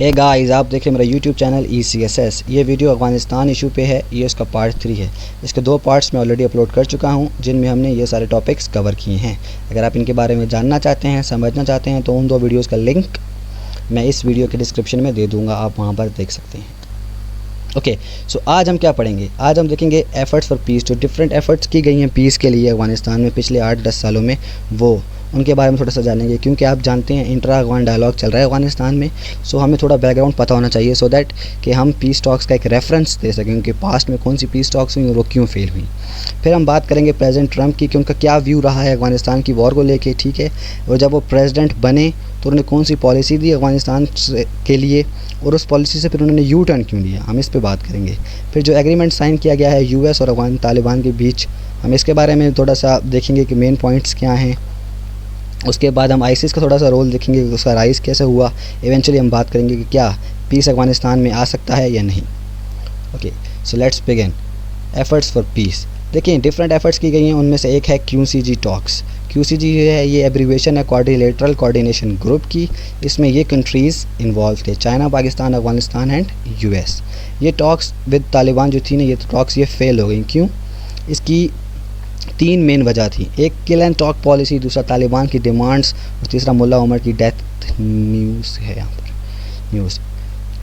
Hey guys, आप देखें मेरा यूट्यूब चैनल ECSS। ये वीडियो अफ़गानिस्तान इशू पे है। ये उसका पार्ट 3 है। इसके 2 पार्ट्स मैं ऑलरेडी अपलोड कर चुका हूँ, जिनमें हमने ये सारे टॉपिक्स कवर किए हैं। अगर आप इनके बारे में जानना चाहते हैं, समझना चाहते हैं, तो उन 2 वीडियोज़ का लिंक मैं इस वीडियो के डिस्क्रिप्शन में दे दूँगा, आप वहाँ पर देख सकते हैं। ओके, सो आज हम क्या पढ़ेंगे? आज हम देखेंगे एफ़र्ट्स फॉर पीस। जो डिफरेंट एफ़र्ट्स की गई हैं पीस के लिए अफ़गानिस्तान में पिछले 8-10 सालों में, वो उनके बारे में थोड़ा सा जानेंगे, क्योंकि आप जानते हैं इंट्रा अफ़गान डायलॉग चल रहा है अफ़गानिस्तान में। सो हमें थोड़ा बैकग्राउंड पता होना चाहिए, सो दैट कि हम पीस टॉक्स का एक रेफरेंस दे सकें, उनके पास्ट में कौन सी पीस टॉक्स हुई और वो क्यों फेल हुई। फिर हम बात करेंगे प्रेसिडेंट ट्रंप की, कि उनका क्या व्यू रहा है अफ़गानिस्तान की वॉर को लेके, ठीक है। और जब वो प्रेसिडेंट बने तो उन्होंने कौन सी पॉलिसी दी अफ़गानिस्तान के लिए, और उस पॉलिसी से फिर उन्होंने यू टर्न क्यों लिया, हम इस पे बात करेंगे। फिर जो एग्रीमेंट साइन किया गया है US और अफ़गान तालिबान के बीच, हम इसके बारे में थोड़ा सा देखेंगे कि मेन पॉइंट्स क्या हैं। उसके बाद हम आईसिस का थोड़ा सा रोल देखेंगे, उसका राइज कैसे हुआ। इवेंचुअली हम बात करेंगे कि क्या पीस अफ़गानिस्तान में आ सकता है या नहीं। Okay, so let's begin. Efforts for piece. देखिए, डिफरेंट एफ़र्ट्स की गई हैं, उनमें से एक है QCG टॉक्स। QCG है, ये एब्रीवेशन है क्वाड्रिलेटरल कोऑर्डिनेशन ग्रुप की। इसमें ये कंट्रीज़ इन्वॉल्व थे, China, Pakistan, Afghanistan and US। ये टॉक्स विद तालिबान जो थी ना, ये टॉक्स ये फेल हो गई। क्यों? इसकी 3 मेन वजह थी। एक किल एंड टॉक पॉलिसी, दूसरा तालिबान की डिमांड्स, और तीसरा मुल्ला उमर की डेथ न्यूज़ है यहाँ पर। News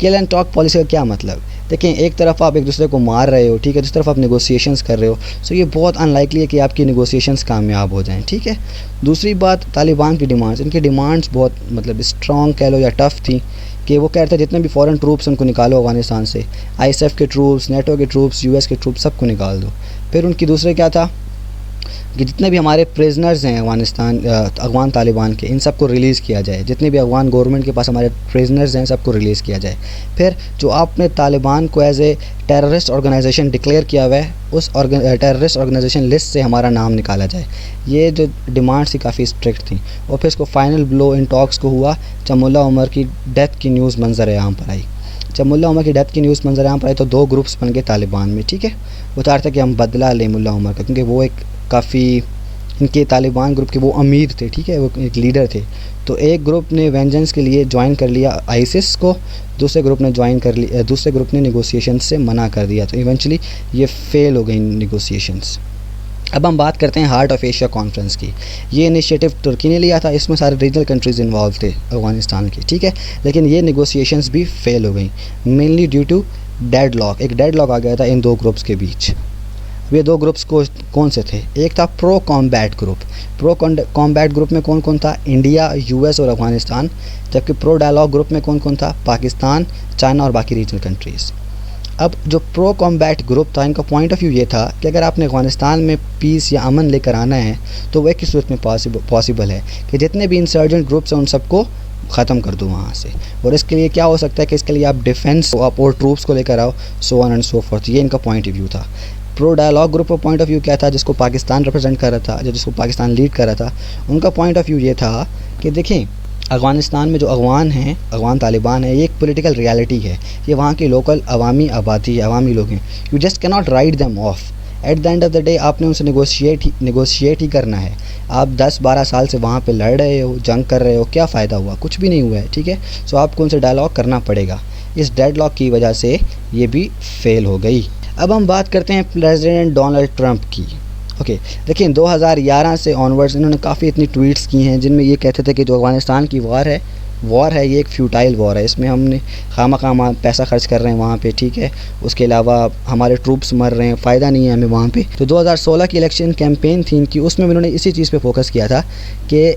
kill and talk policy का क्या मतलब? देखें, एक तरफ आप एक दूसरे को मार रहे हो, ठीक है, दूसरी तरफ आप नेगोशिएशंस कर रहे हो, सो ये बहुत अनलाइकली है कि आपकी नेगोशिएशंस कामयाब हो जाएं, ठीक है। दूसरी बात, तालिबान की डिमांड्स, इनकी डिमांड्स बहुत मतलब स्ट्रॉन्ग कह लो या टफ़ थी, कि वो कह रहे थे जितने भी फॉरेन ट्रूप्स उनको निकालो अफ़गानिस्तान से, ISF के ट्रूप्स, NATO के ट्रूप्स, US के ट्रूप्स, सबको निकाल दो। फिर उनकी दूसरे क्या था कि जितने भी हमारे प्रिजनर्स हैं अफ़गान तालिबान के, इन सबको रिलीज़ किया जाए। जितने भी अफ़गान गवर्नमेंट के पास हमारे प्रिजनर्स हैं, सबको रिलीज़ किया जाए। फिर जो आपने तालिबान को as a terrorist organisation declare किया हुआ है, उस टेररिस्ट ऑर्गेनाइजेशन लिस्ट से हमारा नाम निकाला जाए। ये जो डिमांड्स थी काफ़ी स्ट्रिक्ट थी। और फिर इसको फाइनल ब्लो इन टॉक्स को हुआ जब मुल्ला उमर की डेथ की न्यूज़ मंजर आम पर आई। जब मुल्ला उमर की डेथ की न्यूज़ मंजर आम पर आई तो 2 ग्रुप्स बन गए तालिबान में, ठीक है। वो चाहते थे कि हम बदला लें मुल्ला उमर का, क्योंकि वो एक काफ़ी इनके तालिबान ग्रुप के वो अमीर थे, ठीक है, वो एक लीडर थे। तो एक ग्रुप ने वेंजेंस के लिए ज्वाइन कर लिया आईसिस को, दूसरे ग्रुप ने नेगोशिएशंस से मना कर दिया। तो इवेंचुअली ये फेल हो गई नेगोशिएशंस। अब हम बात करते हैं हार्ट ऑफ एशिया कॉन्फ्रेंस की। ये इनिशिएटिव तुर्की ने लिया था, इसमें सारे रीजनल कंट्रीज़ इन्वॉल्व थे अफ़गानिस्तान के, ठीक है। लेकिन ये नेगोशिएशंस भी फेल हो गई, मेनली ड्यू टू डेडलॉक। एक डेडलॉक आ गया था इन 2 ग्रुप्स के बीच। ये 2 ग्रुप्स कौन से थे? एक था pro combat group. Pro combat group में कौन कौन था? इंडिया, US और अफ़गानिस्तान। जबकि प्रो डायलॉग ग्रुप में कौन कौन था? पाकिस्तान, चाइना और बाकी रीजनल कंट्रीज़। अब जो प्रो कॉम्बैट ग्रुप था, इनका पॉइंट ऑफ व्यू ये था कि अगर आपने अफ़गानिस्तान में पीस या अमन लेकर आना है, तो वह किस सूरत में पॉसिबल है कि जितने भी इंसर्जेंट ग्रुप्स हैं उन सबको ख़त्म कर दो वहाँ से। और इसके लिए क्या हो सकता है कि इसके लिए आप डिफेंस आप और ट्रूप्स को लेकर आओ, so on and so fourth. ये इनका पॉइंट ऑफ व्यू था। प्रो डायलॉग ग्रुप का पॉइंट ऑफ व्यू क्या था, जिसको पाकिस्तान रिप्रेजेंट कर रहा था, जिसको पाकिस्तान लीड कर रहा था, उनका पॉइंट ऑफ व्यू ये था कि देखें, अफ़गानिस्तान में जो अफ़गान तालिबान है, ये एक पॉलिटिकल रियलिटी है। ये वहाँ की लोकल अवामी आबादी है, अवामी लोग हैं। You just cannot write them of. At the end of the day आपने उनसे नेगोशिएट ही करना है। आप 10-12 साल से वहाँ पे लड़ रहे हो, जंग कर रहे हो, क्या फ़ायदा हुआ? कुछ भी नहीं हुआ है, ठीक है। सो आपको उनसे डायलॉग करना पड़ेगा। इस डेडलॉक की वजह से ये भी फेल हो गई। अब हम बात करते हैं प्रेसिडेंट डोनाल्ड ट्रंप की। ओके, देखिए, 2011 से ऑनवर्ड्स इन्होंने काफ़ी इतनी ट्वीट्स की हैं, जिनमें ये कहते थे कि जो अफ़गानिस्तान की वॉर है ये एक फ्यूटाइल वॉर है, इसमें हमने खामा पैसा खर्च कर रहे हैं वहाँ पे, ठीक है। उसके अलावा हमारे ट्रूप्स मर रहे हैं, फ़ायदा नहीं है हमें वहाँ पे। तो 2016 की इलेक्शन कैंपेन थी इनकी, उसमें उन्होंने इसी चीज़ पे फोकस किया था कि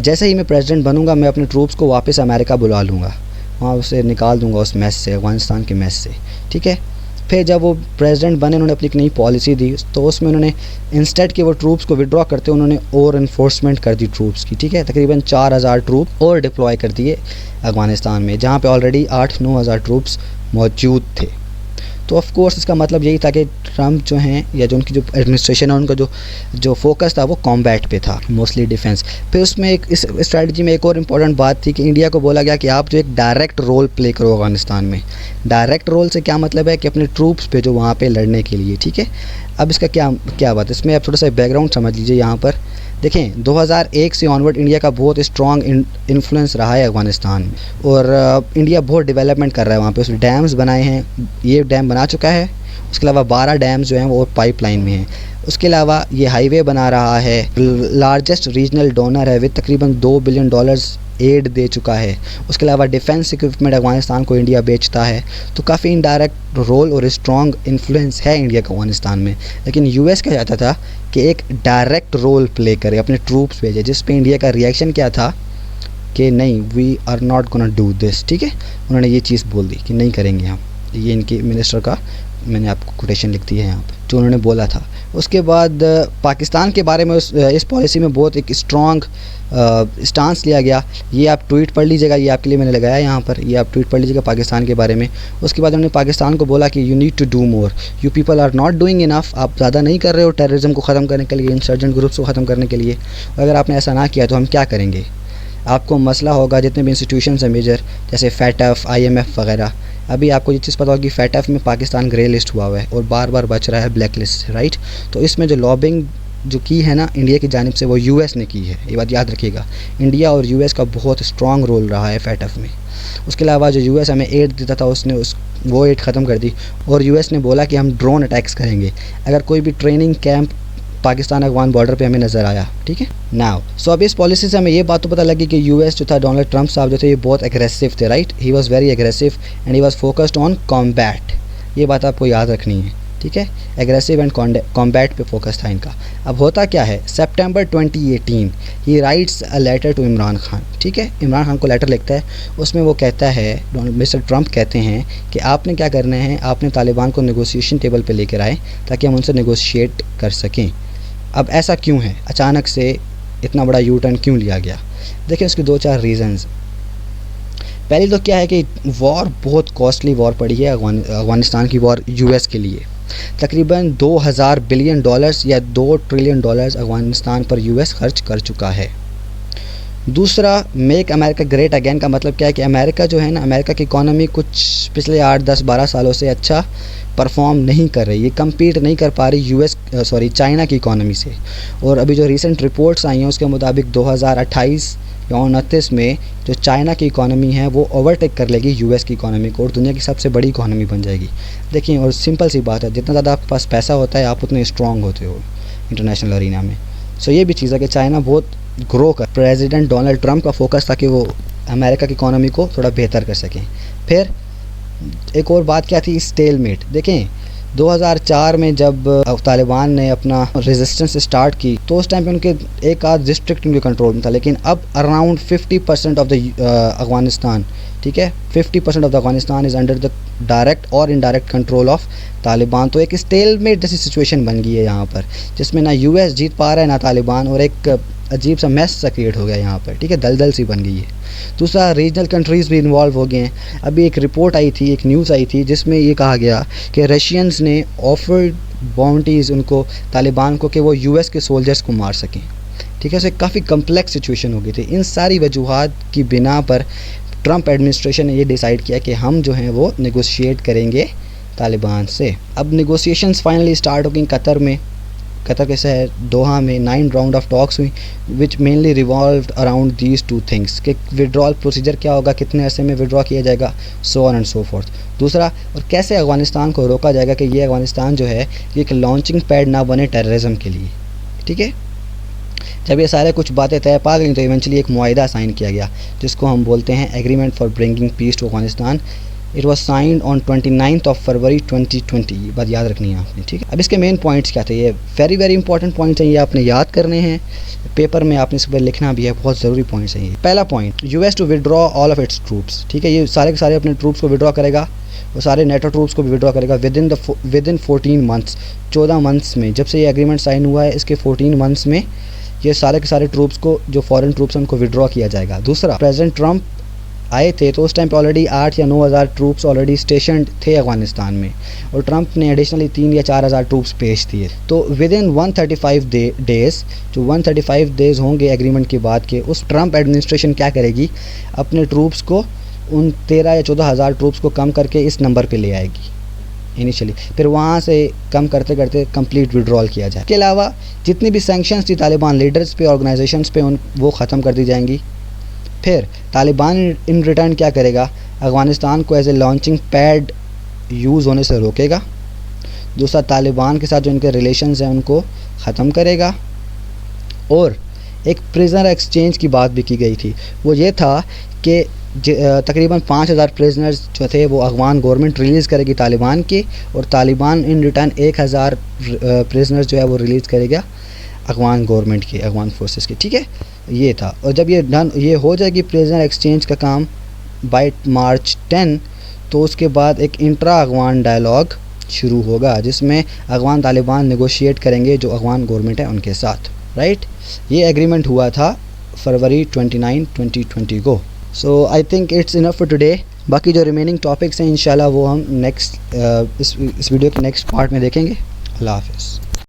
जैसे ही मैं प्रेसिडेंट बनूँगा, मैं अपने ट्रूप्स को वापस अमेरिका बुला लूँगा, वहाँ उसे निकाल दूँगा उस मैस से, अफ़गानिस्तान के मैस से, ठीक है। फिर जब वो प्रेसिडेंट बने, उन्होंने अपनी एक नई पॉलिसी दी, तो उसमें उन्होंने इंस्टेड के वो ट्रूप्स को विड्रॉ करते उन्होंने और इन्फोर्समेंट कर दी ट्रूप्स की, ठीक है। तकरीबन 4000 ट्रूप और डिप्लॉय कर दिए अफ़गानिस्तान में, जहाँ पे ऑलरेडी 8-9 हज़ार ट्रूप्स मौजूद थे। तो ऑफ कोर्स इसका मतलब यही था कि ट्रंप जो हैं, या जो उनकी जो एडमिनिस्ट्रेशन है, उनका जो फोकस था वो कॉम्बैट पे था, मोस्टली डिफेंस। फिर उसमें इस स्ट्रेटजी में एक और इम्पॉर्टेंट बात थी कि इंडिया को बोला गया कि आप जो एक डायरेक्ट रोल प्ले करो अफ़गानिस्तान में। डायरेक्ट रोल से क्या मतलब है कि अपने ट्रूप्स पे जो वहाँ पे लड़ने के लिए, ठीक है। अब इसका क्या बात है, इसमें आप थोड़ा सा बैकग्राउंड समझ लीजिए यहाँ पर। देखें 2001 से ऑनवर्ड इंडिया का बहुत स्ट्रॉन्ग इन्फ्लुएंस रहा है अफ़गानिस्तान में, और इंडिया बहुत डेवलपमेंट कर रहा है वहाँ पे। उसने डैम्स बनाए हैं, ये डैम बना चुका है। उसके अलावा 12 डैम्स जो हैं वो पाइपलाइन में हैं। उसके अलावा ये हाईवे बना रहा है, लार्जेस्ट रीजनल डोनर है, विद तकरीबन $2 बिलियन एड दे चुका है। उसके अलावा डिफेंस इक्विपमेंट अफ़गानिस्तान को इंडिया बेचता है। तो काफ़ी इनडायरेक्ट रोल और स्ट्रॉन्ग इन्फ्लुएंस है इंडिया का अफ़गानिस्तान में। लेकिन यूएस क्या चाहता था कि एक डायरेक्ट रोल प्ले करे, अपने ट्रूप्स भेजे, जिस पे इंडिया का रिएक्शन क्या था कि नहीं, we are not gonna do this. ठीक है, उन्होंने ये चीज़ बोल दी कि नहीं करेंगे हम। ये इनके मिनिस्टर का मैंने आपको कोटेशन लिख दी है यहाँ पर, जो उन्होंने बोला था। उसके बाद पाकिस्तान के बारे में इस पॉलिसी में बहुत एक स्ट्रॉन्ग स्टांस लिया गया। ये आप ट्वीट पढ़ लीजिएगा, ये आपके लिए मैंने लगाया यहाँ पर, ये आप ट्वीट पढ़ लीजिएगा पाकिस्तान के बारे में। उसके बाद उन्होंने पाकिस्तान को बोला कि you need to do more, you people are not doing enough. आप ज़्यादा नहीं कर रहे हो टेररिज्म को ख़त्म करने के लिए, इंसर्जेंट ग्रुप्स को ख़त्म करने के लिए। अगर आपने ऐसा ना किया तो हम क्या करेंगे, आपको मसला होगा। जितने भी इंस्टीट्यूशन हैं मेजर, जैसे फैटफ, IMF वगैरह, अभी आपको ये चीज़ पता होगी फैटफ में पाकिस्तान ग्रे लिस्ट हुआ है और बार बार बच रहा है ब्लैक लिस्ट, राइट। तो इसमें जो लॉबिंग जो की है ना इंडिया की जानिब से, वो यूएस ने की है। ये बात याद रखिएगा, इंडिया और यूएस का बहुत स्ट्रॉन्ग रोल रहा है फैटफ में। उसके अलावा जो यूएस हमें एड देता था, उसने वो एड ख़त्म कर दी, और यूएस ने बोला कि हम ड्रोन अटैक्स करेंगे अगर कोई भी training camp Pakistan Afghan border पे हमें नज़र आया। ठीक है नाउ, सो अब इस पॉलिसी से हमें ये बात तो पता लगी कि यूएस जो था, डोनाल्ड ट्रंप साहब जो थे, ये बहुत एग्रेसिव थे, right. He was very aggressive and he was focused on combat. ये बात आपको याद रखनी है, ठीक है। एग्रेसिव एंड कॉम्बैट पे फोकस था इनका। अब होता क्या है, सितंबर 2018 he writes a letter to Imran Khan. ठीक है, इमरान खान को लेटर लिखता है, उसमें वो कहता है, मिस्टर ट्रंप कहते हैं कि आपने क्या करना है, आपने तालिबान को नेगोशिएशन टेबल पे लेकर आए ताकि हम उनसे नेगोशिएट कर सकें। अब ऐसा क्यों है, अचानक से इतना बड़ा यू टर्न क्यों लिया गया? देखिए उसके 2-4 रीज़न्स। पहली तो क्या है कि वॉर बहुत कॉस्टली वॉर पड़ी है, अफगानिस्तान की वॉर यूएस के लिए। तकरीबन $2000 बिलियन या $2 ट्रिलियन अफगानिस्तान पर यूएस खर्च कर चुका है। दूसरा, मेक अमेरिका ग्रेट अगेन का मतलब क्या है कि अमेरिका जो है ना, अमेरिका की इकॉनमी कुछ पिछले 8, 10, 12 सालों से अच्छा परफॉर्म नहीं कर रही, ये कम्पीट नहीं कर पा रही चाइना की इकॉनमी से। और अभी जो रिसेंट रिपोर्ट्स आई हैं उसके मुताबिक 2028 या 29 में जो चाइना की इकॉनमी है वो ओवरटेक कर लेगी यूएस की इकॉनमी को और दुनिया की सबसे बड़ी इकॉनमी बन जाएगी। देखिए, और सिंपल सी बात है, जितना ज़्यादा आपके पास पैसा होता है आप उतने स्ट्रॉन्ग होते हो इंटरनेशनल अरीना में। सो ये भी चीज़ है कि चाइना बहुत ग्रो कर। प्रेसिडेंट डोनाल्ड ट्रंप का फोकस था कि वो अमेरिका की इकॉनमी को थोड़ा बेहतर कर सकें। फिर एक और बात क्या थी, स्टेलमेट। देखें 2004 में जब तालिबान ने अपना रेजिस्टेंस स्टार्ट की तो उस टाइम पे उनके एक आध डिस्ट्रिक्ट उनके कंट्रोल में था, लेकिन अब अराउंड 50% ऑफ द अफगानिस्तान, ठीक है, 50% of the Afghanistan is under the direct और इनडायरेक्ट कंट्रोल ऑफ तालिबान। तो एक स्टेलमेट जैसी सिचुएशन बन गई है यहाँ पर, जिसमें ना यूएस जीत पा रहा है ना तालिबान, और एक अजीब सा मैस सा क्रिएट हो गया यहाँ पर, ठीक है, दलदल सी बन गई है। दूसरा, रीजनल कंट्रीज़ भी इन्वॉल्व हो गए हैं। अभी एक रिपोर्ट आई थी, एक न्यूज़ आई थी जिसमें ये कहा गया कि रशियंस ने ऑफर्ड बाउंटीज़ उनको तालिबान को कि वो यूएस के सोल्जर्स को मार सकें। ठीक है, सो काफ़ी कम्प्लेक्स सिचुएशन हो गई थी। इन सारी वजूहात की बिना पर ट्रंप एडमिनिस्ट्रेशन ने ये डिसाइड किया कि हम जो हैं वो नेगोशिएट करेंगे तालिबान से। अब नेगोशिएशंस फाइनली स्टार्ट हो गई कतर में, कतर के शहर दोहा में 9 राउंड ऑफ टॉक्स हुई, which mainly revolved around these 2 things कि विड्रॉल प्रोसीजर क्या होगा, कितने अरसे में विड्रॉ किया जाएगा, so on and so fourth. दूसरा, और कैसे अफगानिस्तान को रोका जाएगा कि ये अफगानिस्तान जो है ये एक लॉन्चिंग पैड ना बने टेररिज्म के लिए। ठीक है, जब ये सारे कुछ बातें तय पा गई तो इवेंचुअली एक मुआहिदा साइन किया गया जिसको हम बोलते हैं agreement for bringing peace to Afghanistan. It was signed on 29 फरवरी 2020। ये बात याद रखनी है आपने, ठीक है। अब इसके मेन पॉइंट्स क्या थे, ये वेरी वेरी इंपॉर्टेंट पॉइंट्स हैं, ये आपने याद करने हैं, पेपर में आपने इस पर लिखना भी है, बहुत ज़रूरी पॉइंट्स हैं ये। पहला point, US to withdraw all of its troops. ठीक है, ये सारे के सारे अपने ट्रूप्स को विड्रॉ करेगा, वो सारे नेटो ट्रूप्स को भी विड्रॉ करेगा विद इन 14 मंथ्स, 14 मंथ्स में। जब से ये एग्रीमेंट साइन हुआ है इसके 14 मंथ्स में ये सारे के सारे ट्रूप्स को, जो फॉरेन ट्रूप्स हैं उनको विड्रॉ किया जाएगा। दूसरा, प्रेसिडेंट ट्रंप आए थे तो उस टाइम पे ऑलरेडी 8 या 9 हज़ार ट्रूप्स ऑलरेडी स्टेशनड थे अफगानिस्तान में, और ट्रंप ने एडिशनली 3 या 4 हज़ार ट्रूप्स भेज दिए। तो विद इन 135 डेज़, जो 135 डेज़ होंगे एग्रीमेंट के बाद के, उस ट्रंप एडमिनिस्ट्रेशन क्या करेगी, अपने ट्रूप्स को उन 13 या 14 हज़ार ट्रूप्स को कम करके इस नंबर पे ले आएगी। इनिशियली, फिर वहाँ से कम करते करते कंप्लीट विड्रॉल किया जाए। इसके अलावा जितनी भी सैंक्शंस थी तालिबान लीडर्स पे, ऑर्गेनाइजेशंस पे, वो ख़त्म कर दी जाएंगी। फिर तालिबान इन रिटर्न क्या करेगा, अफ़गानिस्तान को as a launching pad use होने से रोकेगा। दूसरा, तालिबान के साथ जो इनके रिलेशंस हैं उनको ख़त्म करेगा। और एक प्रिजनर एक्सचेंज की बात भी की गई थी, वो ये था कि तकरीबन 5000 प्रिजनर्स जो थे वो अफ़गान गवर्नमेंट रिलीज़ करेगी तालिबान के, और तालिबान इन रिटर्न 1000 प्रिजनर्स जो है वो रिलीज़ करेगा अफ़गान गवर्नमेंट के, अफ़गान फोर्सेस के। ठीक है, ये था। और जब ये हो जाएगी प्रिजनर एक्सचेंज का काम बाय मार्च 10, तो उसके बाद एक इंट्रा अफ़गान डायलॉग शुरू होगा जिसमें अफ़गान तालिबान नेगोशिएट करेंगे जो अफ़गान गवर्नमेंट है उनके साथ, राइट। ये एग्रीमेंट हुआ था फरवरी 29, 2020 को। So I think it's enough for today. बाकी जो रिमेनिंग टॉपिक्स हैं इंशाल्लाह वो हम नेक्स्ट इस वीडियो के नेक्स्ट पार्ट में देखेंगे। अल्लाह हाफ़िज़।